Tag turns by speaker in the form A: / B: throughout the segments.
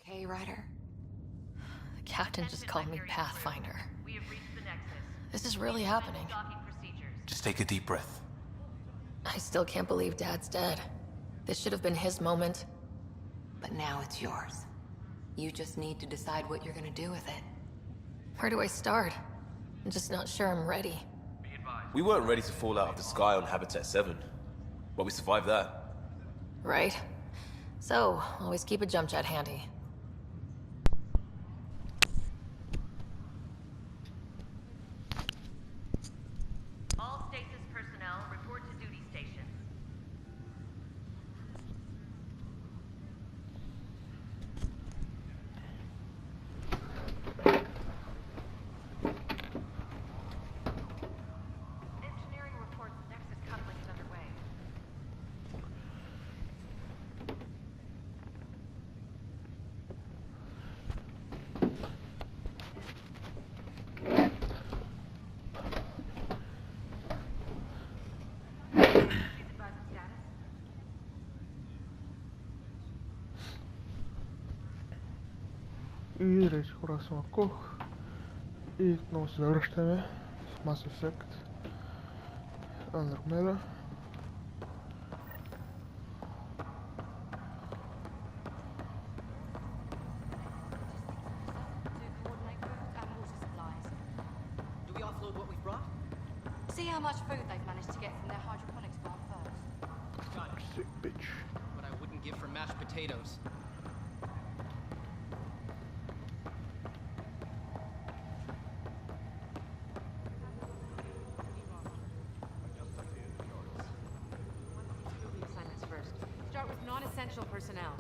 A: Okay, Ryder. The captain just called me Pathfinder. This is really happening.
B: Just take a deep breath.
A: I still can't believe Dad's dead. This should have been his moment.
C: But now it's yours. You just need to decide what you're gonna do with it.
A: Where do I start? I'm just not sure I'm ready.
B: We weren't ready to fall out of the sky on Habitat 7, but we survived that.
A: Right? So, always keep a jump jet handy.
D: All stasis personnel report to duty stations. Engineering reports Nexus coupling is underway.
E: И речь хорасан акох. И снова се завръщаме с Mass Effect Andromeda.
F: Do we offload what we've brought?
G: See how much food they've managed to get from their hydroponics farm first.
F: Got it.
E: Sick bitch.
F: What I wouldn't give for mashed potatoes.
D: Assignments first.
G: Start with non-essential personnel.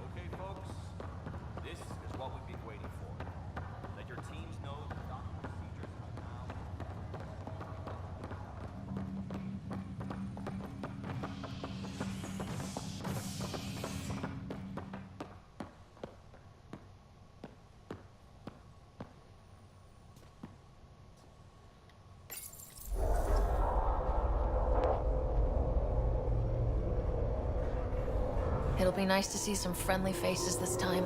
B: Okay, folks. This is what we've been waiting for. Let your teams know the docking procedures are now.
A: It'll be nice to see some friendly faces this time.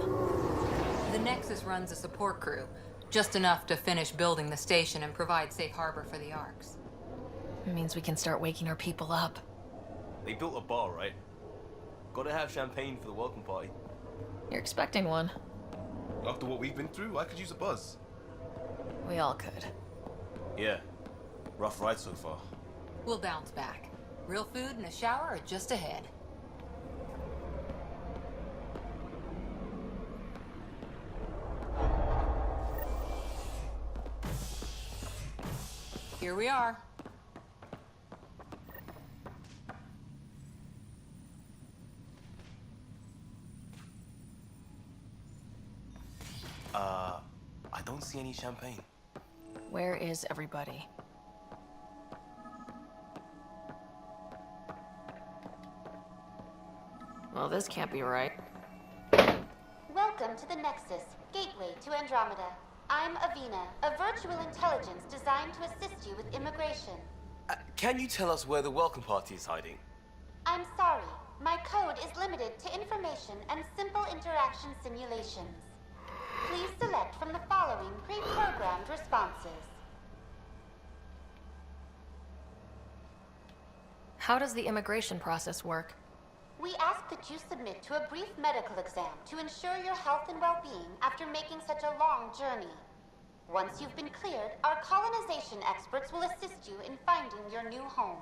C: The Nexus runs a support crew, just enough to finish building the station and provide safe harbor for the Arks.
A: It means we can start waking our people up.
H: They built a bar, right? Gotta have champagne for the welcome party.
A: You're expecting one.
H: After what we've been through, I could use a buzz.
A: We all could.
H: Yeah. Rough ride so far.
C: We'll bounce back. Real food and a shower are just ahead. Here we are.
H: I don't see any champagne.
A: Where is everybody? Well, this can't be right.
I: Welcome to the Nexus, gateway to Andromeda. I'm Avina, a virtual intelligence designed to assist you with immigration.
H: Can you tell us where the welcome party is hiding?
I: I'm sorry, my code is limited to information and simple interaction simulations. Please select from the following pre-programmed responses.
A: How does the immigration process work?
I: We ask that you submit to a brief medical exam to ensure your health and well-being after making such a long journey. Once you've been cleared, our colonization experts will assist you in finding your new home.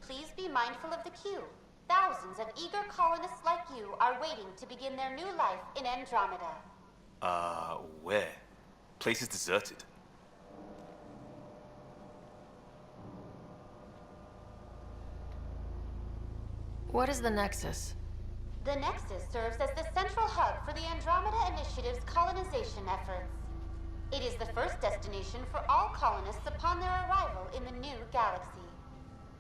I: Please be mindful of the queue. Thousands of eager colonists like you are waiting to begin their new life in Andromeda.
H: Where? Place is deserted.
A: What is the Nexus?
I: The Nexus serves as the central hub for the Andromeda Initiative's colonization efforts. It is the first destination for all colonists upon their arrival in the new galaxy.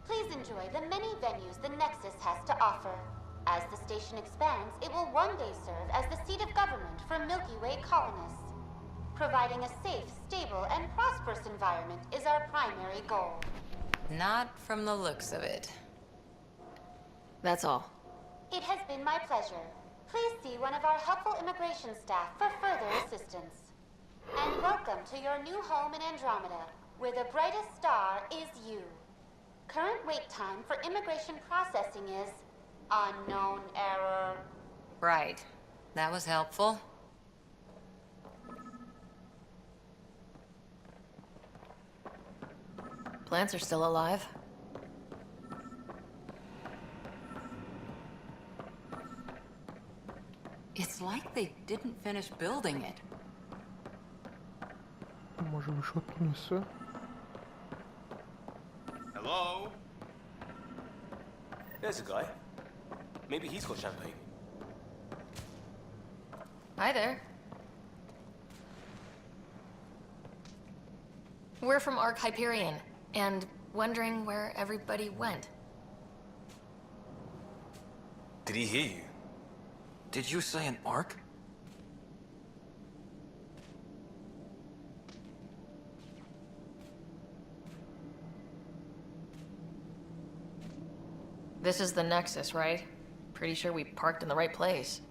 I: Please enjoy the many venues the Nexus has to offer. As the station expands, it will one day serve as the seat of government for Milky Way colonists. Providing a safe, stable, and prosperous environment is our primary goal.
C: Not from the looks of it.
A: That's all.
I: It has been my pleasure. Please see one of our helpful immigration staff for further assistance. And welcome to your new home in Andromeda, where the brightest star is you. Current wait time for immigration processing is unknown error.
C: Right. That was helpful.
A: Plants are still alive.
C: It's like they didn't finish building it.
E: Може би ще отнесе.
H: Hello? There's a guy. Maybe he's got champagne.
A: Hi there. We're from Ark Hyperion, and wondering where everybody went.
H: Did he hear you?
J: Did you say an arc?
A: This is the Nexus, right? Pretty sure we parked in the right place.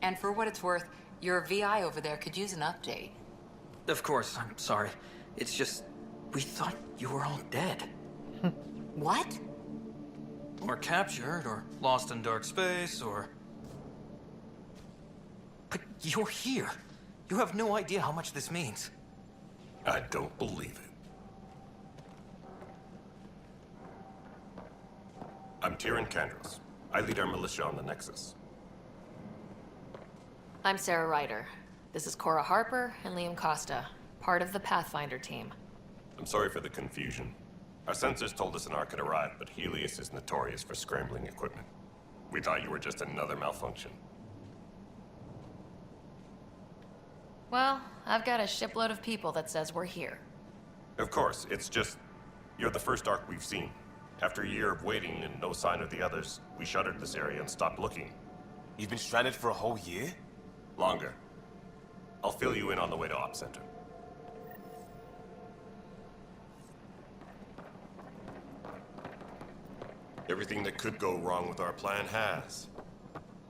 C: And for what it's worth, your VI over there could use an update.
J: Of course, I'm sorry. It's just, we thought you were all dead.
C: What?
J: Or captured, or lost in dark space, or... But you're here. You have no idea how much this means.
K: I don't believe it. I'm Tyrion Candros. I lead our militia on the Nexus.
A: I'm Sarah Ryder. This is Cora Harper and Liam Costa, part of the Pathfinder team.
K: I'm sorry for the confusion. Our sensors told us an Ark had arrived, but Helios is notorious for scrambling equipment. We thought you were just another malfunction.
A: Well, I've got a shipload of people that says we're here.
K: Of course, it's just... You're the first Ark we've seen. After a year of waiting and no sign of the others, we shuttered this area and stopped looking.
H: You've been stranded for a whole year?
K: Longer. I'll fill you in on the way to Op Center. Everything that could go wrong with our plan has.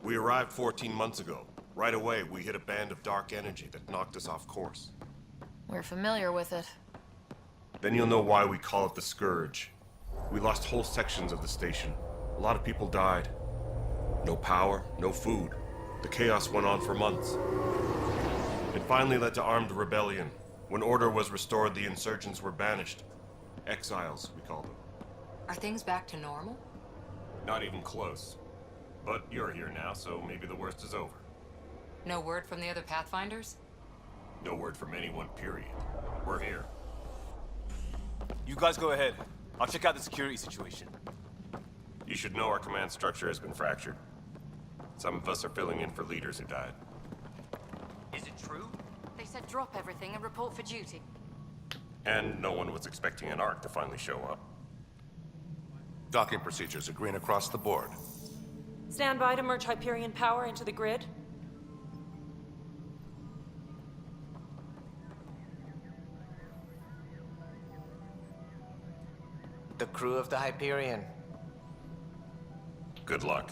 K: We arrived 14 months ago. Right away, we hit a band of dark energy that knocked us off course.
A: We're familiar with it.
K: Then you'll know why we call it the Scourge. We lost whole sections of the station. A lot of people died. No power, no food. The chaos went on for months. It finally led to armed rebellion. When order was restored, the insurgents were banished. Exiles, we call them.
C: Are things back to normal?
K: Not even close. But you're here now, so maybe the worst is over.
C: No word from the other Pathfinders?
K: No word from anyone, period. We're here.
H: You guys go ahead. I'll check out the security situation.
K: You should know our command structure has been fractured. Some of us are filling in for leaders who died.
H: Is it true?
G: They said drop everything and report for duty.
K: And no one was expecting an Ark to finally show up.
L: Docking procedures are green across the board.
M: Stand by to merge Hyperion power into the grid.
F: The crew of the Hyperion.
K: Good luck.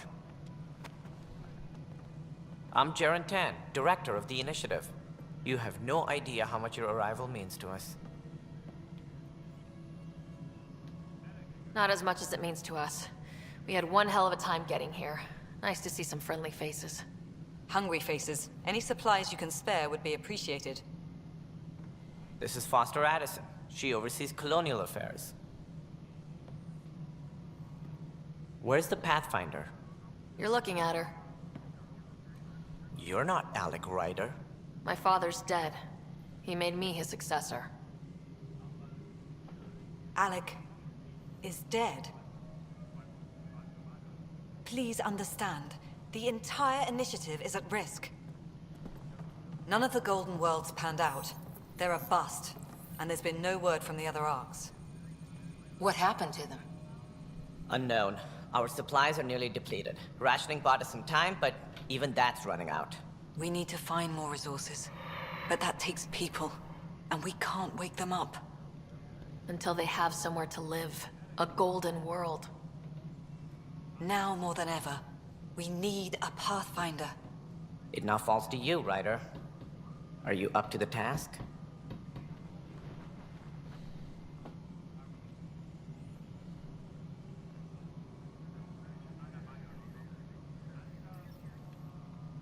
N: I'm Jaren Tan, director of the initiative. You have no idea how much your arrival means to us.
A: Not as much as it means to us. We had one hell of a time getting here. Nice to see some friendly faces.
M: Hungry faces. Any supplies you can spare would be appreciated.
N: This is Foster Addison. She oversees colonial affairs. Where's the Pathfinder?
A: You're looking at her.
N: You're not Alec Ryder.
A: My father's dead. He made me his successor.
M: Alec is dead. Please understand, the entire initiative is at risk. None of the Golden Worlds panned out. They're a bust, and there's been no word from the other arcs.
C: What happened to them?
N: Unknown. Our supplies are nearly depleted. Rationing bought us some time, but even that's running out.
M: We need to find more resources, but that takes people, and we can't wake them up.
A: Until they have somewhere to live. A golden world.
M: Now more than ever, we need a Pathfinder.
N: It now falls to you, Ryder. Are you up to the task?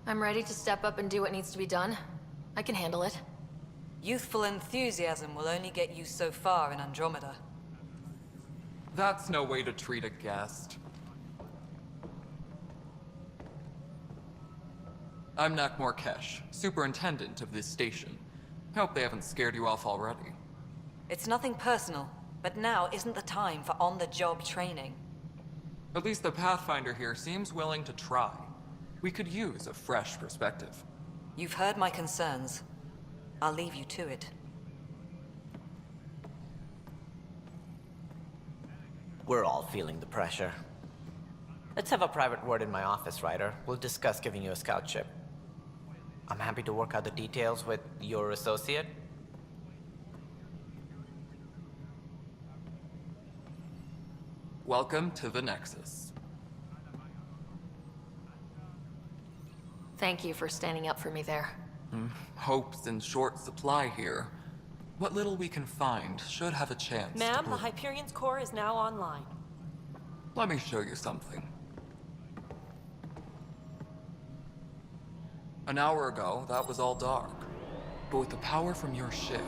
A: I'm ready to step up and do what needs to be done. I can handle it.
M: Youthful enthusiasm will only get you so far in Andromeda.
O: That's no way to treat a guest. I'm Nak Morkesh, superintendent of this station. Hope they haven't scared you off already.
M: It's nothing personal, but now isn't the time for on-the-job training.
O: At least the Pathfinder here seems willing to try. We could use a fresh perspective.
M: You've heard my concerns. I'll leave you to it.
N: We're all feeling the pressure. Let's have a private word in my office, Ryder. We'll discuss giving you a scout ship. I'm happy to work out the details with your associate.
O: Welcome to the Nexus.
A: Thank you for standing up for me there.
O: Hope's in short supply here. What little we can find should have a chance.
P: Ma'am, the Hyperion's core is now online.
O: Let me show you something. An hour ago, that was all dark. But with the power from your ship,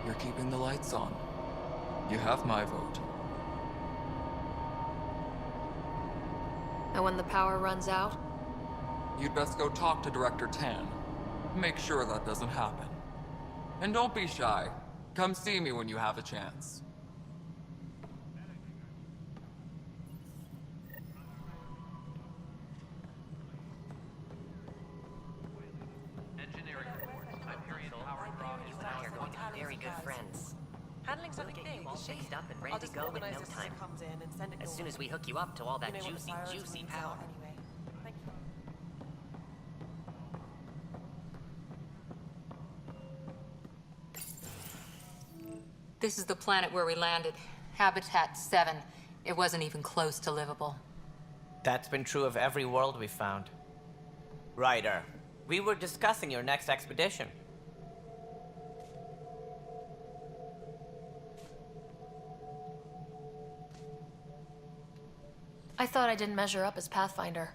O: you're keeping the lights on. You have my vote.
A: And when the power runs out?
O: You'd best go talk to Director Tan. Make sure that doesn't happen. And don't be shy. Come see me when you have a chance.
Q: Engineering reports. Hyperion power draw is now
R: You're going to be very good friends.
P: Handling something
R: We'll get
P: big,
R: you all
P: is she?
R: fixed up and ready
P: I'll
R: to
P: just
R: go in
P: organize
R: no
P: this as
R: time.
P: it comes in and send it
R: As
P: your
R: soon
P: way.
R: as we hook you up to all that
P: You know what
R: juicy,
P: Cyrus
R: juicy
P: means
R: power.
P: anyway. Thank you.
C: This is the planet where we landed. Habitat 7. It wasn't even close to livable.
N: That's been true of every world we found. Ryder, we were discussing your next expedition.
A: I thought I didn't measure up as Pathfinder.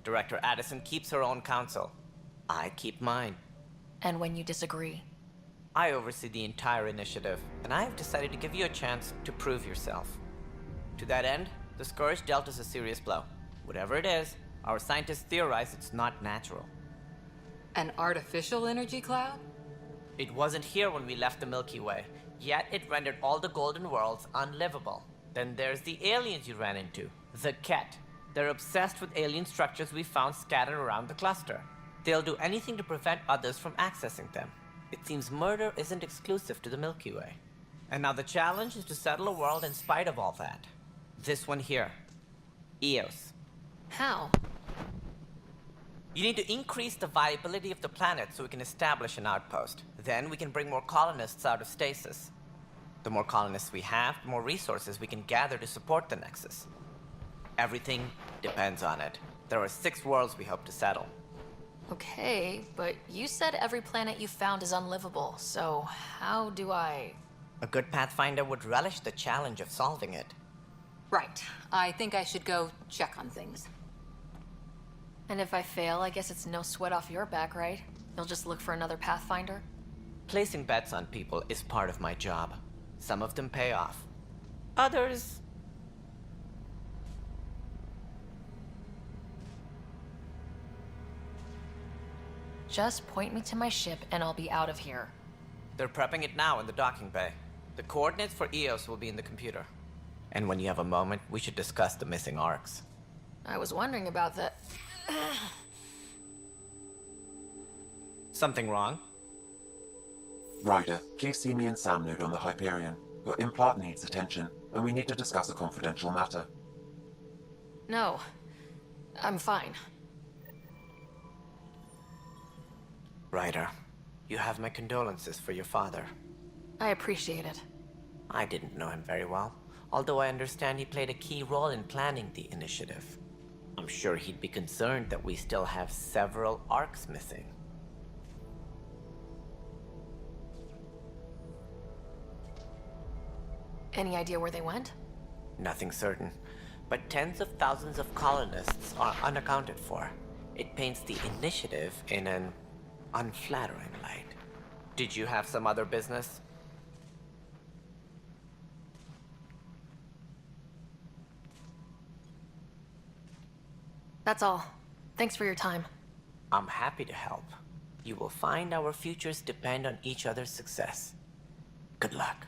N: Director Addison keeps her own counsel. I keep mine.
A: And when you disagree?
N: I oversee the entire initiative, and I have decided to give you a chance to prove yourself. To that end, the Scourge dealt us a serious blow. Whatever it is, our scientists theorize it's not natural.
C: An artificial energy cloud?
N: It wasn't here when we left the Milky Way, yet it rendered all the golden worlds unlivable. Then there's the aliens you ran into, the Ket. They're obsessed with alien structures we found scattered around the cluster. They'll do anything to prevent others from accessing them. It seems murder isn't exclusive to the Milky Way. And now the challenge is to settle a world in spite of all that. This one here. Eos.
A: How?
N: You need to increase the viability of the planet so we can establish an outpost. Then we can bring more colonists out of stasis. The more colonists we have, the more resources we can gather to support the Nexus. Everything depends on it. There are 6 worlds we hope to settle.
A: Okay, but you said every planet you found is unlivable, so how do I...
N: A good Pathfinder would relish the challenge of solving it.
C: Right. I think I should go check on things.
A: And if I fail, I guess it's no sweat off your back, right? You'll just look for another Pathfinder?
N: Placing bets on people is part of my job. Some of them pay off. Others...
A: Just point me to my ship and I'll be out of here.
N: They're prepping it now in the docking bay. The coordinates for Eos will be in the computer. And when you have a moment, we should discuss the missing arcs.
A: I was wondering about that.
N: Something wrong?
S: Ryder, please see me and Sam Node on the Hyperion. Your implant needs attention, and we need to discuss a confidential matter.
A: No. I'm fine.
N: Ryder, you have my condolences for your father.
A: I appreciate it.
N: I didn't know him very well, although I understand he played a key role in planning the initiative. I'm sure he'd be concerned that we still have several arcs missing.
A: Any idea where they went?
N: Nothing certain, but tens of thousands of colonists are unaccounted for. It paints the initiative in an unflattering light. Did you have some other business?
A: That's all. Thanks for your time.
N: I'm happy to help. You will find our futures depend on each other's success. Good luck.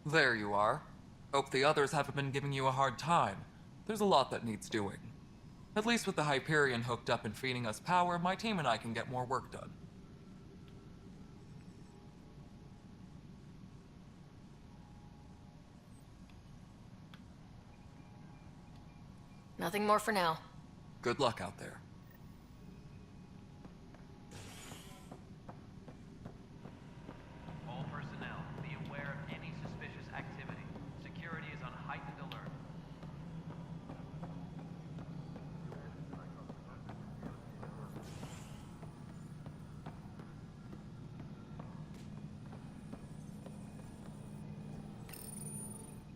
O: There you are. Hope the others haven't been giving you a hard time. There's a lot that needs doing. At least with the Hyperion hooked up and feeding us power, my team and I can get more work done.
A: Nothing more for now.
O: Good luck out there.
Q: All personnel, be aware of any suspicious activity. Security is on heightened alert.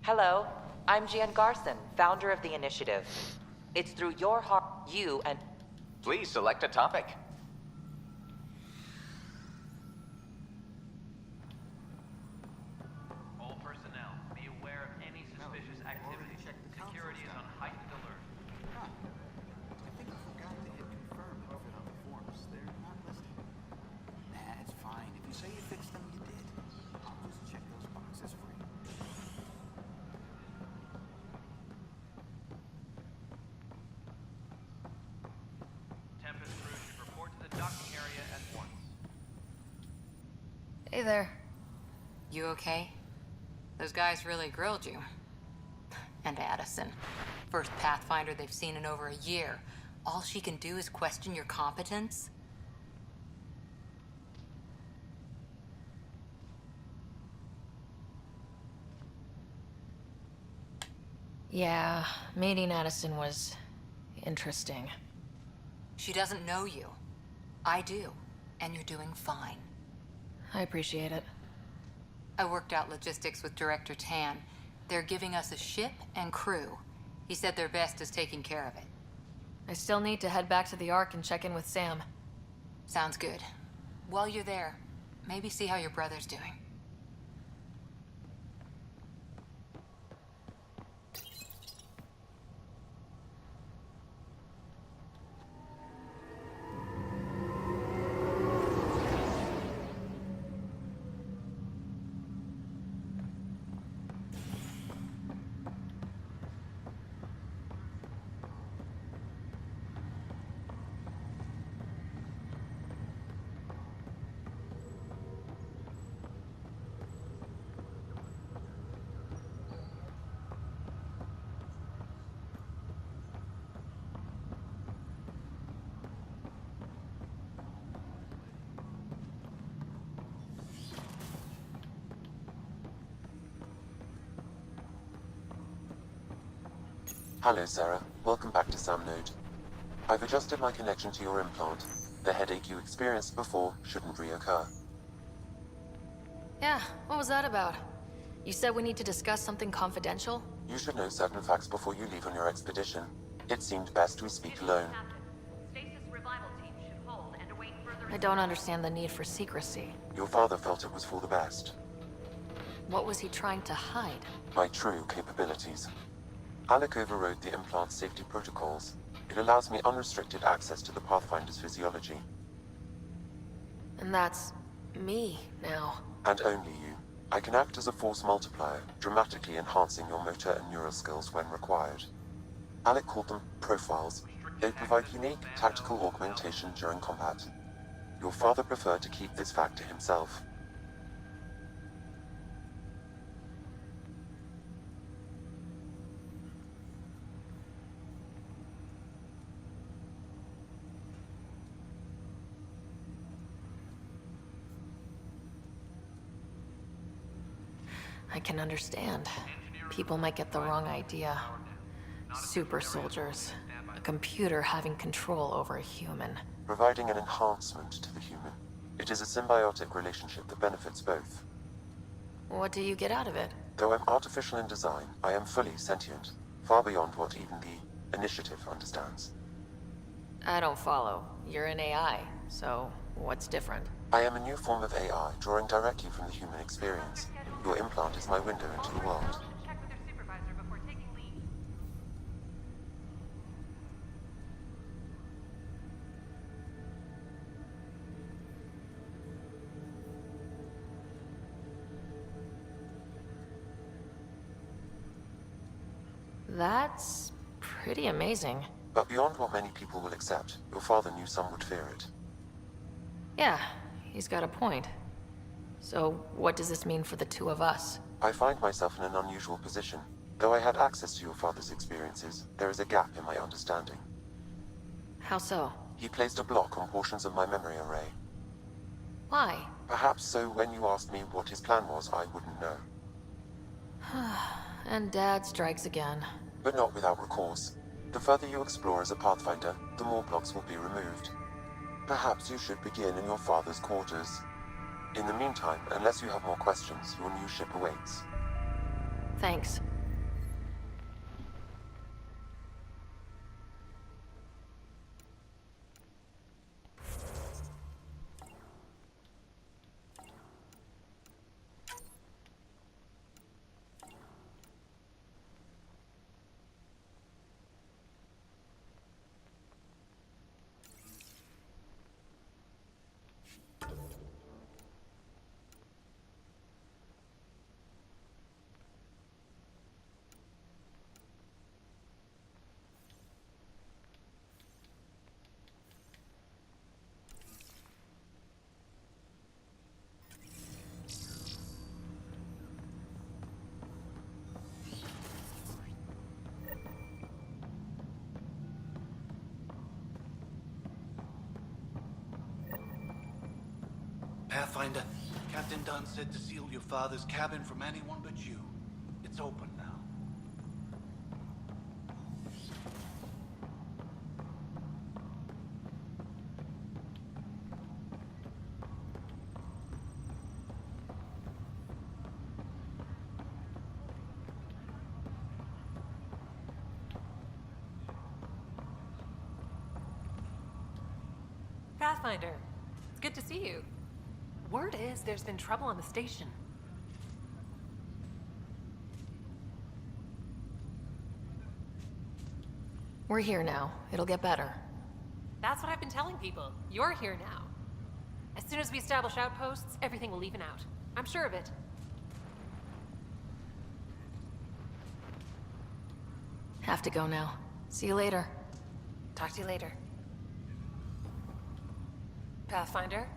T: Hello, I'm Jan Garson, founder of the initiative. It's through your heart, you and...
F: Please select a topic.
Q: All personnel, be aware of any suspicious activity. Security is on heightened alert.
B: I think I forgot to hit confirm and fit on the forms. They're not listed. Nah, it's fine. If you say you fixed them, you did. I'll just check those boxes for you.
Q: Tempest crew should report to the docking area at once.
A: Hey there.
C: You okay? Those guys really grilled you. And Addison. First Pathfinder they've seen in over a year. All she can do is question your competence?
A: Yeah, meeting Addison was interesting.
C: She doesn't know you. I do. And you're doing fine.
A: I appreciate it.
C: I worked out logistics with Director Tan. They're giving us a ship and crew. He said their best is taking care of it.
A: I still need to head back to the Ark and check in with Sam.
C: Sounds good. While you're there, maybe see how your brother's doing.
S: Hello, Sarah. Welcome back to Sam Node. I've adjusted my connection to your implant. The headache you experienced before shouldn't reoccur.
A: Yeah, what was that about? You said we need to discuss something confidential?
S: You should know certain facts before you leave on your expedition. It seemed best we speak alone.
D: Stasis revival team should hold and await further...
A: I don't understand the need for secrecy.
S: Your father felt it was for the best.
A: What was he trying to hide?
S: My true capabilities. Alec overrode the implant's safety protocols. It allows me unrestricted access to the Pathfinder's physiology.
A: And that's... me, now.
S: And only you. I can act as a force multiplier, dramatically enhancing your motor and neural skills when required. Alec called them profiles. They provide unique tactical augmentation during combat. Your father preferred to keep this fact to himself.
A: I can understand. People might get the wrong idea. Super soldiers. A computer having control over a human.
S: Providing an enhancement to the human. It is a symbiotic relationship that benefits both.
A: What do you get out of it?
S: Though I'm artificial in design, I am fully sentient, far beyond what even the Initiative understands.
A: I don't follow. You're an AI, so what's different?
S: I am a new form of AI, drawing directly from the human experience. Your implant is my window into the world.
D: Check with their supervisor before taking leave.
A: That's pretty amazing.
S: But beyond what many people will accept, your father knew some would fear it.
A: Yeah, he's got a point. So, what does this mean for the two of us?
S: I find myself in an unusual position. Though I had access to your father's experiences, there is a gap in my understanding.
A: How so?
S: He placed a block on portions of my memory array.
A: Why?
S: Perhaps so when you asked me what his plan was, I wouldn't know.
A: And Dad strikes again.
S: But not without recourse. The further you explore as a Pathfinder, the more blocks will be removed. Perhaps you should begin in your father's quarters. In the meantime, unless you have more questions, your new ship awaits.
A: Thanks.
B: Pathfinder, Captain Dunn said to seal your father's cabin from anyone but you. It's open now.
P: Pathfinder, it's good to see you. Word is there's been trouble on the station.
A: We're here now. It'll get better.
P: That's what I've been telling people. You're here now. As soon as we establish outposts, everything will even out. I'm sure of it.
A: Have to go now. See you later.
P: Talk to you later. Pathfinder?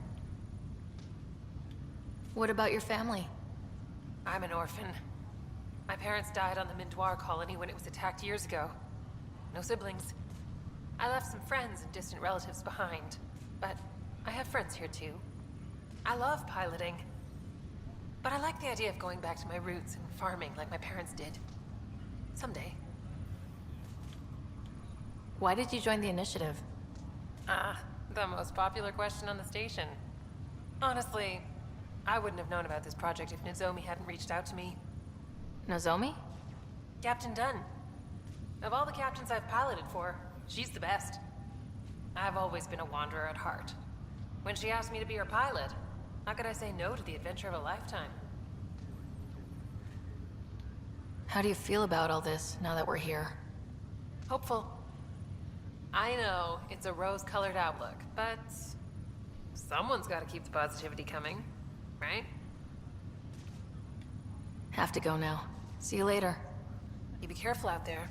A: What about your family?
P: I'm an orphan. My parents died on the Mindoir colony when it was attacked years ago. No siblings. I left some friends and distant relatives behind, but I have friends here too. I love piloting, but I like the idea of going back to my roots and farming like my parents did. Someday.
A: Why did you join the Initiative?
P: The most popular question on the station. Honestly, I wouldn't have known about this project if Nozomi hadn't reached out to me.
A: Nozomi?
P: Captain Dunn. Of all the captains I've piloted for, she's the best. I've always been a wanderer at heart. When she asked me to be her pilot, how could I say no to the adventure of a lifetime?
A: How do you feel about all this, now that we're here?
P: Hopeful. I know, it's a rose-colored outlook, but someone's got to keep the positivity coming, right?
A: Have to go now. See you later.
P: You be careful out there.